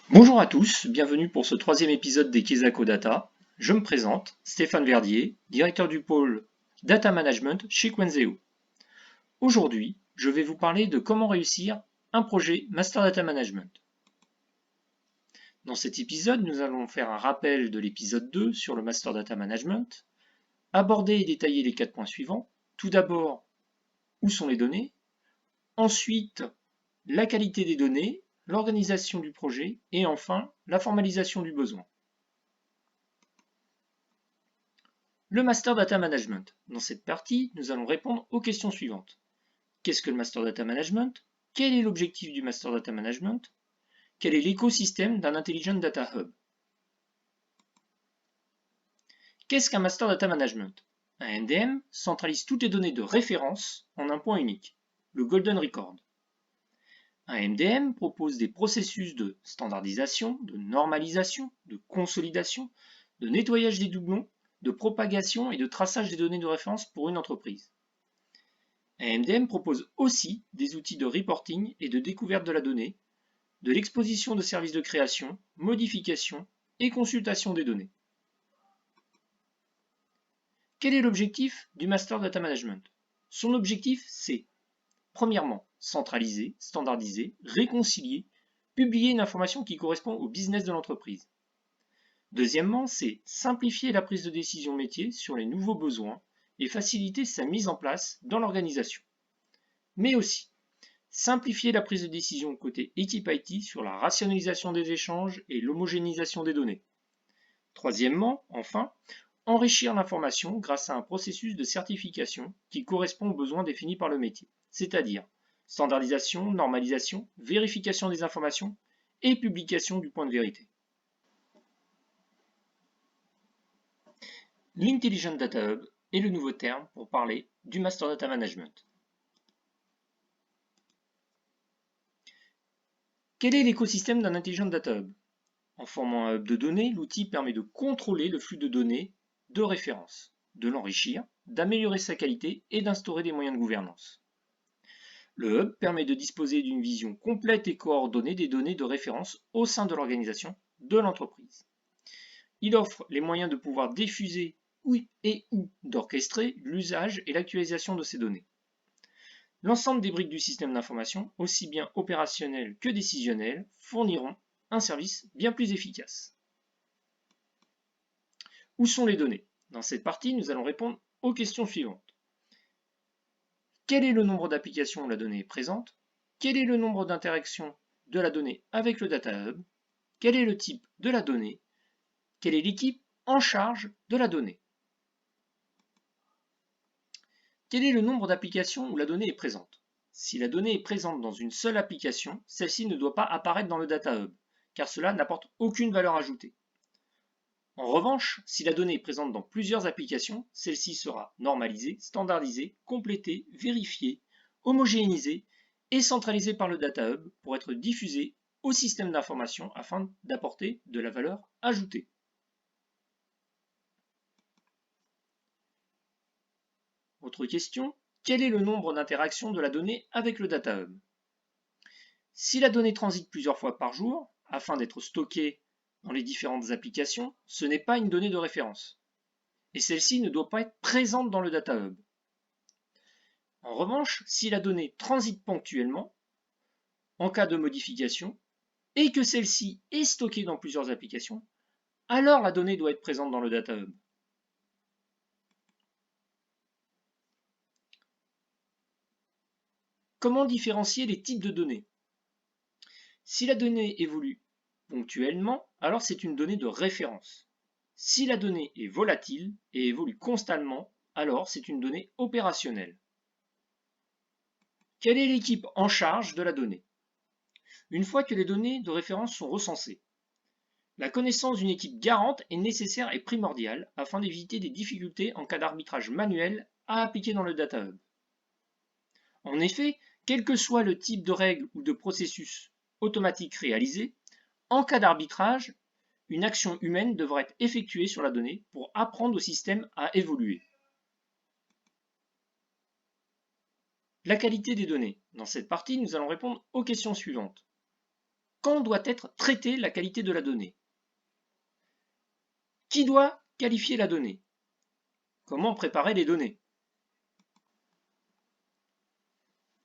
Bonjour à tous, bienvenue pour ce troisième épisode des Kesako Data. Je me présente, Stéphane Verdier, directeur du pôle Data Management chez Quenzeo. Aujourd'hui, je vais vous parler de comment réussir un projet Master Data Management. Dans cet épisode, nous allons faire un rappel de l'épisode 2 sur le Master Data Management, aborder et détailler les 4 points suivants. Tout d'abord, où sont les données? Ensuite, la qualité des données, l'organisation du projet et enfin, la formalisation du besoin. Le Master Data Management. Dans cette partie, nous allons répondre aux questions suivantes. Qu'est-ce que le Master Data Management? Quel est l'objectif du Master Data Management? Quel est l'écosystème d'un Intelligent Data Hub? Qu'est-ce qu'un Master Data Management? Un MDM centralise toutes les données de référence en un point unique, le Golden Record. Un MDM propose des processus de standardisation, de normalisation, de consolidation, de nettoyage des doublons, de propagation et de traçage des données de référence pour une entreprise. Un MDM propose aussi des outils de reporting et de découverte de la donnée, de l'exposition de services de création, modification et consultation des données. Quel est l'objectif du Master Data Management? Son objectif, c'est premièrement, centraliser, standardiser, réconcilier, publier une information qui correspond au business de l'entreprise. Deuxièmement, c'est simplifier la prise de décision métier sur les nouveaux besoins et faciliter sa mise en place dans l'organisation. Mais aussi, simplifier la prise de décision côté équipe IT sur la rationalisation des échanges et l'homogénéisation des données. Troisièmement, enfin, enrichir l'information grâce à un processus de certification qui correspond aux besoins définis par le métier, c'est-à-dire standardisation, normalisation, vérification des informations et publication du point de vérité. L'Intelligent Data Hub est le nouveau terme pour parler du Master Data Management. Quel est l'écosystème d'un Intelligent Data Hub? En formant un hub de données, l'outil permet de contrôler le flux de données de référence, de l'enrichir, d'améliorer sa qualité et d'instaurer des moyens de gouvernance. Le hub permet de disposer d'une vision complète et coordonnée des données de référence au sein de l'organisation de l'entreprise. Il offre les moyens de pouvoir diffuser ou d'orchestrer l'usage et l'actualisation de ces données. L'ensemble des briques du système d'information, aussi bien opérationnelles que décisionnelles, fourniront un service bien plus efficace. Où sont les données? Dans cette partie, nous allons répondre aux questions suivantes. Quel est le nombre d'applications où la donnée est présente? Quel est le nombre d'interactions de la donnée avec le Data Hub? Quel est le type de la donnée? Quelle est l'équipe en charge de la donnée? Quel est le nombre d'applications où la donnée est présente? Si la donnée est présente dans une seule application, celle-ci ne doit pas apparaître dans le Data Hub, car cela n'apporte aucune valeur ajoutée. En revanche, si la donnée est présente dans plusieurs applications, celle-ci sera normalisée, standardisée, complétée, vérifiée, homogénéisée et centralisée par le Data Hub pour être diffusée au système d'information afin d'apporter de la valeur ajoutée. Autre question, quel est le nombre d'interactions de la donnée avec le Data Hub? Si la donnée transite plusieurs fois par jour, afin d'être stockée dans les différentes applications, ce n'est pas une donnée de référence. Et celle-ci ne doit pas être présente dans le Data Hub. En revanche, si la donnée transite ponctuellement, en cas de modification, et que celle-ci est stockée dans plusieurs applications, alors la donnée doit être présente dans le Data Hub. Comment différencier les types de données? Si la donnée évolue ponctuellement, alors c'est une donnée de référence. Si la donnée est volatile et évolue constamment, alors c'est une donnée opérationnelle. Quelle est l'équipe en charge de la donnée? Une fois que les données de référence sont recensées, la connaissance d'une équipe garante est nécessaire et primordiale afin d'éviter des difficultés en cas d'arbitrage manuel à appliquer dans le Data Hub. En effet, quel que soit le type de règle ou de processus automatique réalisé, en cas d'arbitrage, une action humaine devra être effectuée sur la donnée pour apprendre au système à évoluer. La qualité des données. Dans cette partie, nous allons répondre aux questions suivantes. Quand doit être traitée la qualité de la donnée? Qui doit qualifier la donnée? Comment préparer les données?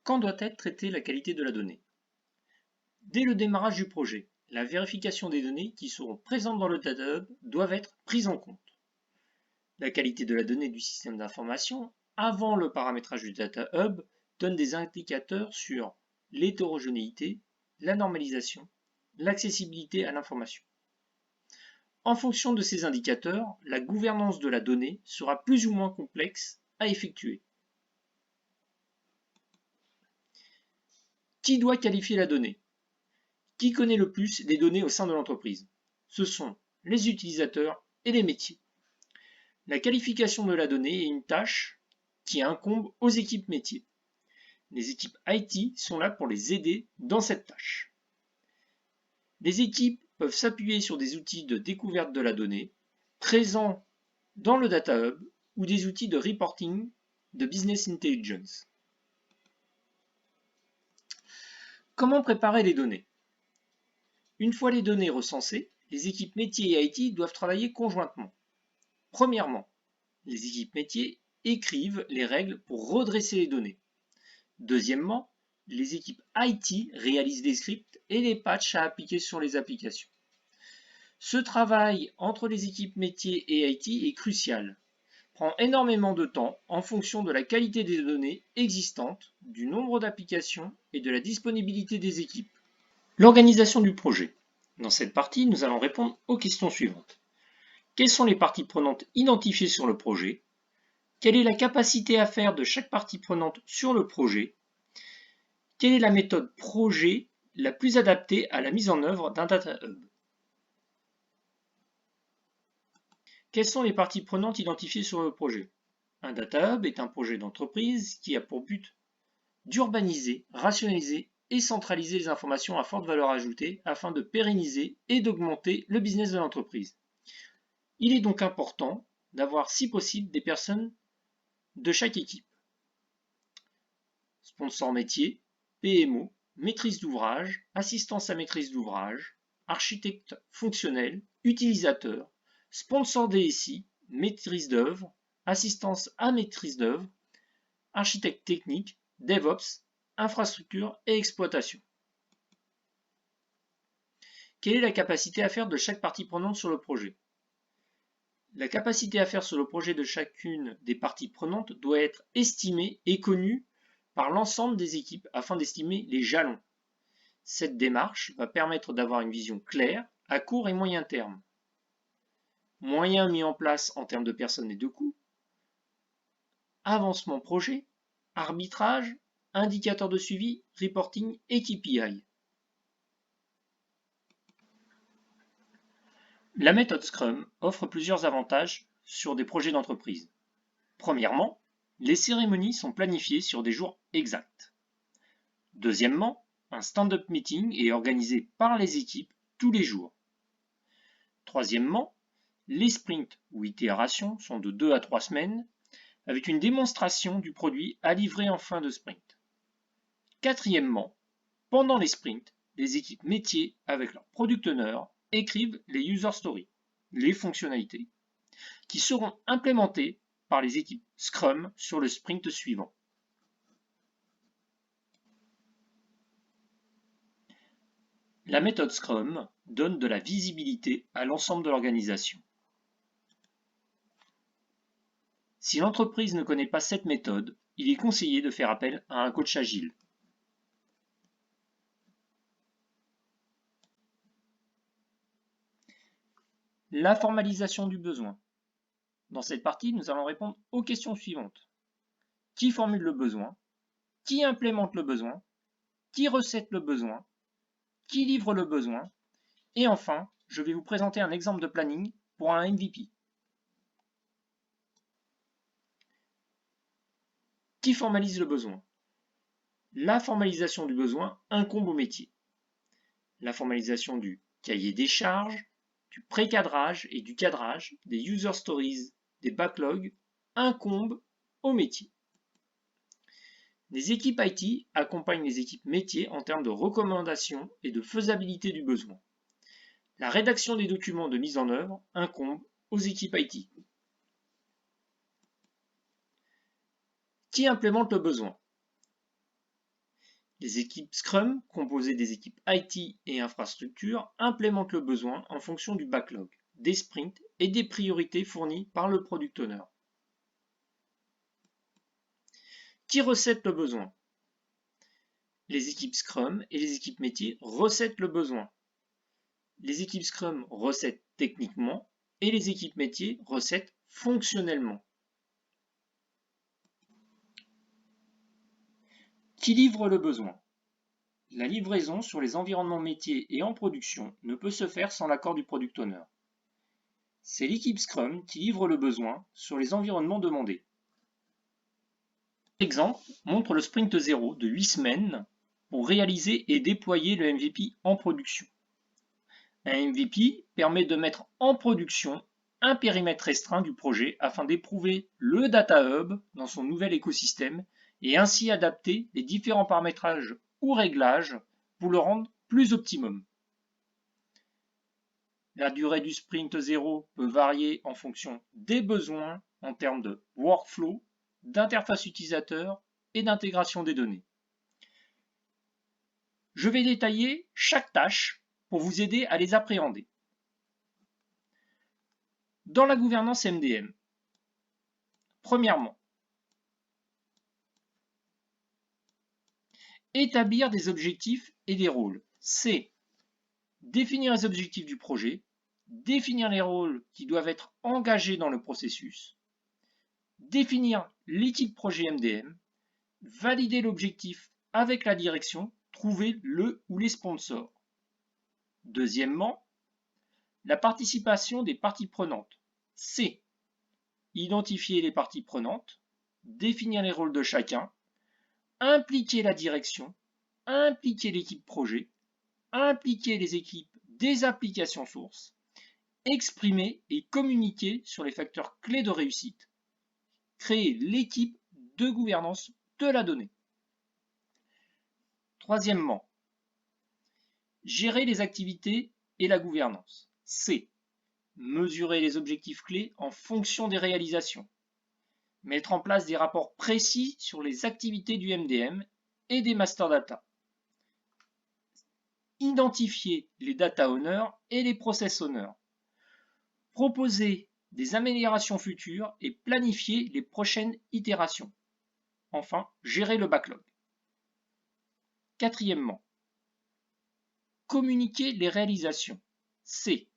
Quand doit être traitée la qualité de la donnée? Dès le démarrage du projet, la vérification des données qui seront présentes dans le Data Hub doivent être prises en compte. La qualité de la donnée du système d'information, avant le paramétrage du Data Hub, donne des indicateurs sur l'hétérogénéité, la normalisation, l'accessibilité à l'information. En fonction de ces indicateurs, la gouvernance de la donnée sera plus ou moins complexe à effectuer. Qui doit qualifier la donnée? Qui connaît le plus les données au sein de l'entreprise? Ce sont les utilisateurs et les métiers. La qualification de la donnée est une tâche qui incombe aux équipes métiers. Les équipes IT sont là pour les aider dans cette tâche. Les équipes peuvent s'appuyer sur des outils de découverte de la donnée présents dans le Data Hub ou des outils de reporting de Business Intelligence. Comment préparer les données? Une fois les données recensées, les équipes métiers et IT doivent travailler conjointement. Premièrement, les équipes métiers écrivent les règles pour redresser les données. Deuxièmement, les équipes IT réalisent des scripts et les patchs à appliquer sur les applications. Ce travail entre les équipes métiers et IT est crucial, prend énormément de temps en fonction de la qualité des données existantes, du nombre d'applications et de la disponibilité des équipes. L'organisation du projet. Dans cette partie, nous allons répondre aux questions suivantes. Quelles sont les parties prenantes identifiées sur le projet? Quelle est la capacité à faire de chaque partie prenante sur le projet? Quelle est la méthode projet la plus adaptée à la mise en œuvre d'un Data Hub? Quelles sont les parties prenantes identifiées sur le projet? Un Data Hub est un projet d'entreprise qui a pour but d'urbaniser, rationaliser et centraliser les informations à forte valeur ajoutée afin de pérenniser et d'augmenter le business de l'entreprise. Il est donc important d'avoir, si possible, des personnes de chaque équipe. Sponsor métier, PMO, maîtrise d'ouvrage, assistance à maîtrise d'ouvrage, architecte fonctionnel, utilisateur, sponsor DSI, maîtrise d'œuvre, assistance à maîtrise d'œuvre, architecte technique, DevOps, infrastructure et exploitation. Quelle est la capacité à faire de chaque partie prenante sur le projet? La capacité à faire sur le projet de chacune des parties prenantes doit être estimée et connue par l'ensemble des équipes afin d'estimer les jalons. Cette démarche va permettre d'avoir une vision claire à court et moyen terme. Moyens mis en place en termes de personnes et de coûts, avancement projet, arbitrage, indicateurs de suivi, reporting et KPI. La méthode Scrum offre plusieurs avantages sur des projets d'entreprise. Premièrement, les cérémonies sont planifiées sur des jours exacts. Deuxièmement, un stand-up meeting est organisé par les équipes tous les jours. Troisièmement, les sprints ou itérations sont de 2 à 3 semaines avec une démonstration du produit à livrer en fin de sprint. Quatrièmement, pendant les sprints, les équipes métiers avec leurs product owners écrivent les user stories, les fonctionnalités, qui seront implémentées par les équipes Scrum sur le sprint suivant. La méthode Scrum donne de la visibilité à l'ensemble de l'organisation. Si l'entreprise ne connaît pas cette méthode, il est conseillé de faire appel à un coach agile. La formalisation du besoin. Dans cette partie, nous allons répondre aux questions suivantes. Qui formule le besoin? Qui implémente le besoin? Qui recette le besoin? Qui livre le besoin? Et enfin, je vais vous présenter un exemple de planning pour un MVP. Qui formalise le besoin? La formalisation du besoin incombe au métier. La formalisation du cahier des charges, du pré-cadrage et du cadrage, des user stories, des backlogs incombe au métier. Les équipes IT accompagnent les équipes métiers en termes de recommandations et de faisabilité du besoin. La rédaction des documents de mise en œuvre incombe aux équipes IT. Qui implémente le besoin? Les équipes Scrum, composées des équipes IT et infrastructure, implémentent le besoin en fonction du backlog, des sprints et des priorités fournies par le Product Owner. Qui recette le besoin? Les équipes Scrum et les équipes métiers recettent le besoin. Les équipes Scrum recettent techniquement et les équipes métiers recettent fonctionnellement. Qui livre le besoin? La livraison sur les environnements métiers et en production ne peut se faire sans l'accord du Product Owner. C'est l'équipe Scrum qui livre le besoin sur les environnements demandés. L'exemple montre le sprint 0 de 8 semaines pour réaliser et déployer le MVP en production. Un MVP permet de mettre en production un périmètre restreint du projet afin d'éprouver le Data Hub dans son nouvel écosystème et ainsi adapter les différents paramétrages ou réglages pour le rendre plus optimum. La durée du sprint 0 peut varier en fonction des besoins en termes de workflow, d'interface utilisateur et d'intégration des données. Je vais détailler chaque tâche pour vous aider à les appréhender. Dans la gouvernance MDM, premièrement, établir des objectifs et des rôles. C'est définir les objectifs du projet, définir les rôles qui doivent être engagés dans le processus, définir l'équipe projet MDM, valider l'objectif avec la direction, trouver le ou les sponsors. Deuxièmement, la participation des parties prenantes. C'est identifier les parties prenantes, définir les rôles de chacun, impliquer la direction, impliquer l'équipe projet, impliquer les équipes des applications sources, exprimer et communiquer sur les facteurs clés de réussite, créer l'équipe de gouvernance de la donnée. Troisièmement, gérer les activités et la gouvernance. C'est mesurer les objectifs clés en fonction des réalisations, mettre en place des rapports précis sur les activités du MDM et des master data, identifier les data owners et les process owners, proposer des améliorations futures et planifier les prochaines itérations. Enfin, gérer le backlog. Quatrièmement, communiquer les réalisations. C'est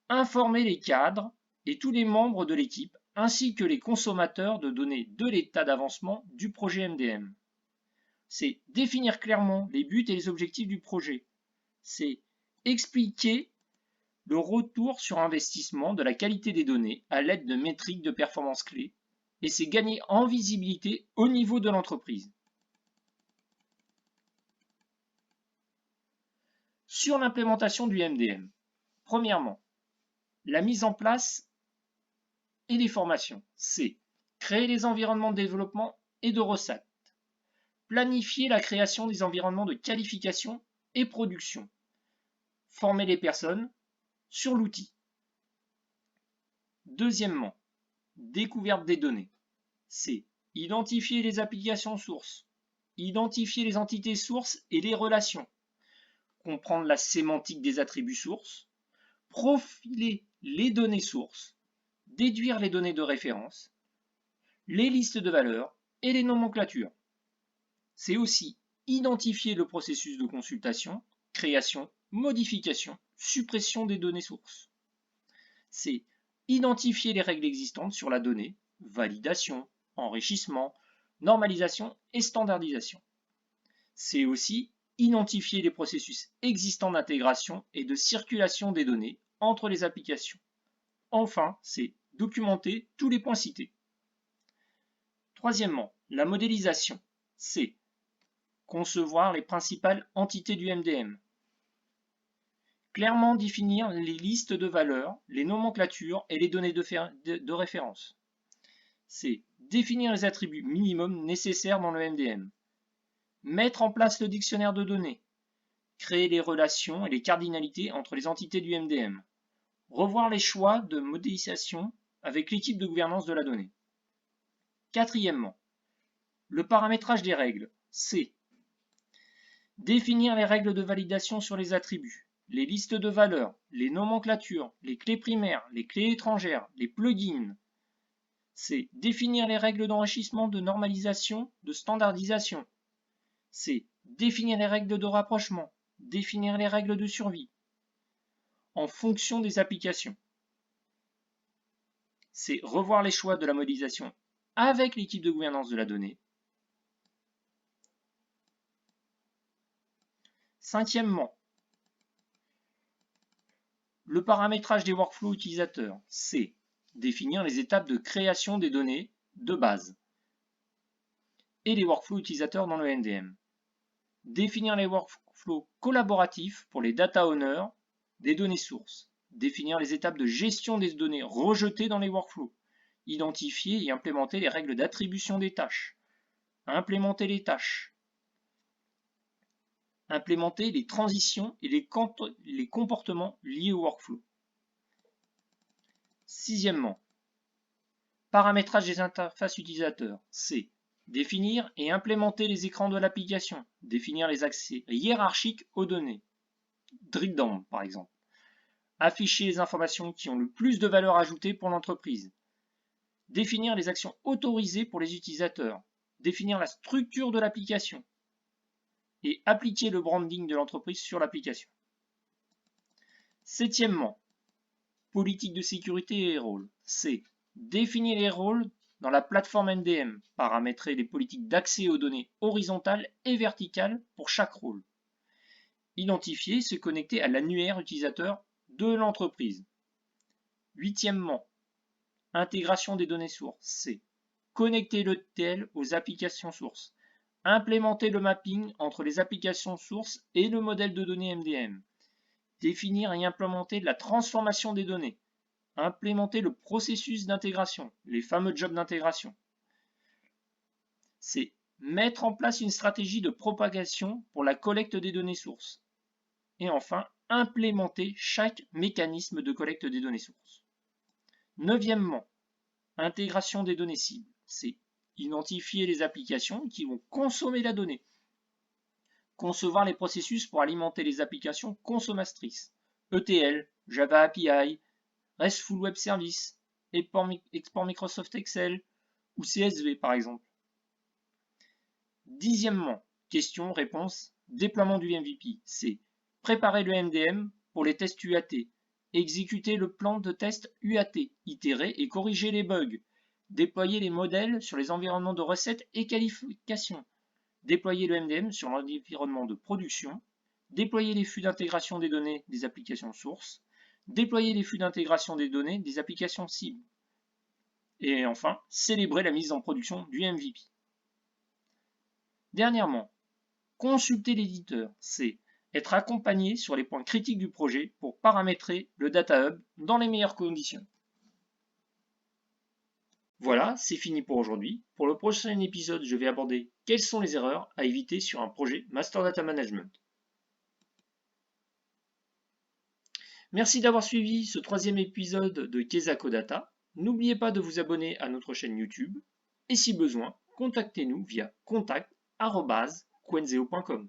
informer les cadres et tous les membres de l'équipe ainsi que les consommateurs de données de l'état d'avancement du projet MDM. C'est définir clairement les buts et les objectifs du projet. C'est expliquer le retour sur investissement de la qualité des données à l'aide de métriques de performance clés et c'est gagner en visibilité au niveau de l'entreprise. Sur l'implémentation du MDM, premièrement, la mise en place et les formations. C'est créer les environnements de développement et de recettes. Planifier la création des environnements de qualification et production. Former les personnes sur l'outil. Deuxièmement, découverte des données. C'est identifier les applications sources, identifier les entités sources et les relations, comprendre la sémantique des attributs sources, profiler les données sources, déduire les données de référence, les listes de valeurs et les nomenclatures. C'est aussi identifier le processus de consultation, création, modification, suppression des données sources. C'est identifier les règles existantes sur la donnée, validation, enrichissement, normalisation et standardisation. C'est aussi identifier les processus existants d'intégration et de circulation des données entre les applications. Enfin, c'est documenter tous les points cités. Troisièmement, la modélisation. C'est concevoir les principales entités du MDM. Clairement définir les listes de valeurs, les nomenclatures et les données de référence. c'est définir les attributs minimums nécessaires dans le MDM, mettre en place le dictionnaire de données, créer les relations et les cardinalités entre les entités du MDM, revoir les choix de modélisation avec l'équipe de gouvernance de la donnée. Quatrièmement, le paramétrage des règles, c'est définir les règles de validation sur les attributs, les listes de valeurs, les nomenclatures, les clés primaires, les clés étrangères, les plugins. C'est définir les règles d'enrichissement, de normalisation, de standardisation. C'est définir les règles de rapprochement, définir les règles de survie en fonction des applications. C'est revoir les choix de la modélisation avec l'équipe de gouvernance de la donnée. Cinquièmement, le paramétrage des workflows utilisateurs, c'est définir les étapes de création des données de base et les workflows utilisateurs dans le MDM. Définir les workflows collaboratifs pour les data owners des données sources. Définir les étapes de gestion des données rejetées dans les workflows. Identifier et implémenter les règles d'attribution des tâches. Implémenter les tâches. Implémenter les transitions et les comportements liés au workflow. Sixièmement, paramétrage des interfaces utilisateurs, c'est définir et implémenter les écrans de l'application, définir les accès hiérarchiques aux données, drill down par exemple, afficher les informations qui ont le plus de valeur ajoutée pour l'entreprise, définir les actions autorisées pour les utilisateurs, définir la structure de l'application et appliquer le branding de l'entreprise sur l'application. Septièmement, politique de sécurité et rôles, c'est définir les rôles dans la plateforme MDM, paramétrer les politiques d'accès aux données horizontales et verticales pour chaque rôle. Identifier et se connecter à l'annuaire utilisateur de l'entreprise. Huitièmement, intégration des données sources, c'est connecter le TL aux applications sources, implémenter le mapping entre les applications sources et le modèle de données MDM, définir et implémenter la transformation des données, implémenter le processus d'intégration, les fameux jobs d'intégration. C'est mettre en place une stratégie de propagation pour la collecte des données sources. Et enfin, implémenter chaque mécanisme de collecte des données sources. Neuvièmement, intégration des données cibles. C'est identifier les applications qui vont consommer la donnée. Concevoir les processus pour alimenter les applications consommatrices. ETL, Java API, RESTful Web Service, export Microsoft Excel ou CSV par exemple. Dixièmement, question-réponse, déploiement du MVP. C'est préparer le MDM pour les tests UAT, exécuter le plan de test UAT, itérer et corriger les bugs, déployer les modèles sur les environnements de recettes et qualification, déployer le MDM sur l'environnement de production, déployer les flux d'intégration des données des applications sources, déployer les flux d'intégration des données des applications cibles. Et enfin, célébrer la mise en production du MVP. Dernièrement, consulter l'éditeur, c'est être accompagné sur les points critiques du projet pour paramétrer le Data Hub dans les meilleures conditions. Voilà, c'est fini pour aujourd'hui. Pour le prochain épisode, je vais aborder quelles sont les erreurs à éviter sur un projet Master Data Management. Merci d'avoir suivi ce troisième épisode de Kezako Data. N'oubliez pas de vous abonner à notre chaîne YouTube et si besoin, contactez-nous via contact@quenzeo.com.